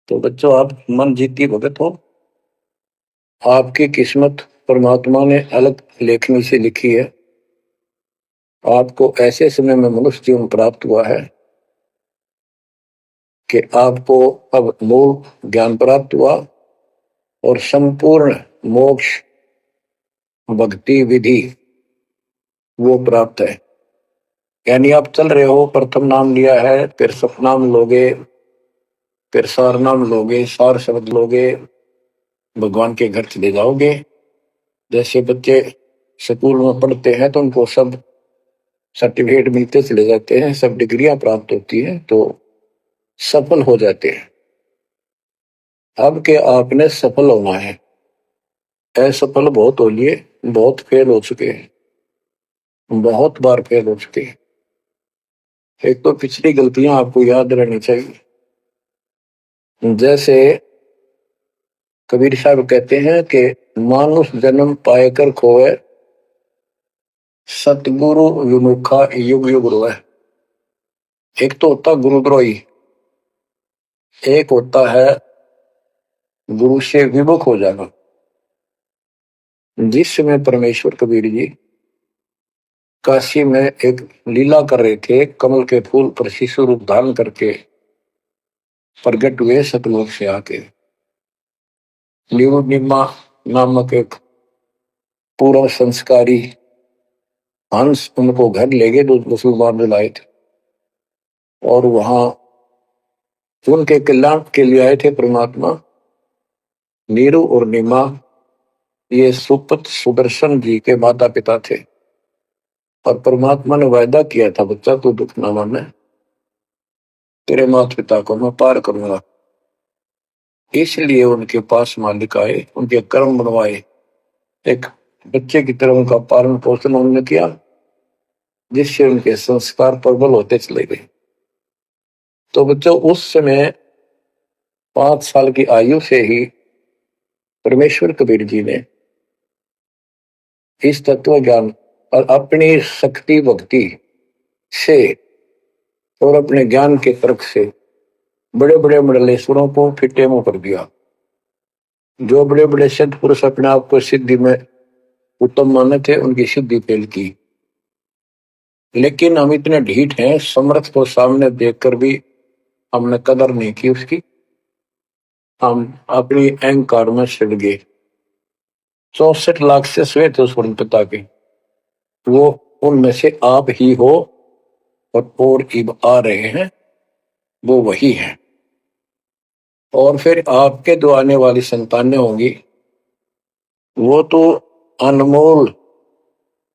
तो बच्चों, आप मन जीती भगत हो। आपकी किस्मत परमात्मा ने अलग लेखनी से लिखी है। आपको ऐसे समय में मनुष्य जीवन प्राप्त हुआ है कि आपको अब मूल ज्ञान प्राप्त हुआ और संपूर्ण मोक्ष भक्ति विधि वो प्राप्त है। यानी आप चल रहे हो, प्रथम नाम लिया है, फिर सतनाम लोगे, फिर सार नाम लोगे, सार शब्द लोगे, भगवान के घर चले जाओगे। जैसे बच्चे स्कूल में पढ़ते हैं तो उनको सब सर्टिफिकेट मिलते चले जाते हैं, सब डिग्रियां प्राप्त होती हैं, तो सफल हो जाते हैं। अब के आपने सफल होना है। असफल बहुत हो लिए, बहुत फेल हो चुके हैं, बहुत बार फेल हो चुके हैं। एक तो पिछली गलतियां आपको याद रहनी चाहिए। जैसे कबीर साहब कहते हैं कि मानुष जन्म पाएकर खोए, सतगुरु विमुखा युग युग रोए। एक तो होता गुरुद्रोही, एक होता है गुरु से विमुख हो जाना। जिस समय परमेश्वर कबीर जी काशी में एक लीला कर रहे थे, कमल के फूल पर शिशु रूप धारण करके प्रगट हुए सतलोक से आके। निमा नामक एक पूर्व संस्कारी हंस उनको घर ले गए, जो मुसलमान लाए थे, और वहां उनके कल्याण के लिए आए थे परमात्मा। नीरू और निमा ये सुपत सुदर्शन जी के माता पिता थे, और परमात्मा ने वायदा किया था, बच्चा तू दुख ना माने, तेरे माता पिता को मैं पार करूंगा। इसलिए उनके पास मालिक आए, उनके कर्म बनवाए, एक बच्चे की तरह उनका पालन पोषण उन्होंने किया, जिससे उनके संस्कार प्रबल होते चले गए। तो बच्चों, उस समय 5 साल की आयु से ही परमेश्वर कबीर जी ने इस तत्व ज्ञान और अपनी शक्ति भक्ति से और अपने ज्ञान के तर्क से बड़े बड़े मंडलेश्वरों को फिटे मुंह कर दिया। जो बड़े बड़े सिद्ध पुरुष अपने आप को सिद्धि में उत्तम माने थे, उनकी सिद्धि फेल की। लेकिन हम इतने ढीठ हैं, समर्थ को सामने देखकर भी हमने कदर नहीं की उसकी। हम अपनी अहंकार में सड़ गए। 64 लाख से श्वेत हो स्वर्ण पिता के, वो उनमें से आप ही हो, और इब आ रहे हैं वो वही है। और फिर आपके जो आने वाली संतानें होंगी, वो तो अनमोल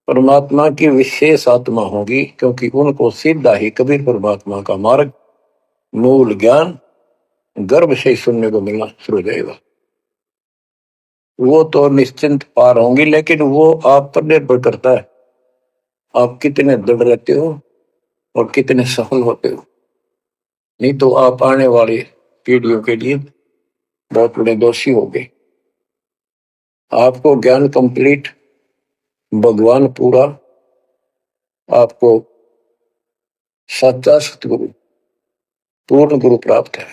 परमात्मा की विशेष आत्मा होगी, क्योंकि उनको सीधा ही कबीर परमात्मा का मार्ग, मूल ज्ञान गर्भ से ही सुनने को मिलना शुरू हो जाएगा। वो तो निश्चिंत पार होंगी, लेकिन वो आप पर निर्भर करता है, आप कितने दृढ़ रहते हो और कितने सफल होते हो। नहीं तो आप आने वाली पीढ़ियों के लिए बहुत बड़े दोषी हो गए। आपको ज्ञान कंप्लीट, भगवान पूरा, आपको सच्चा सतगुरु पूर्ण गुरु प्राप्त है।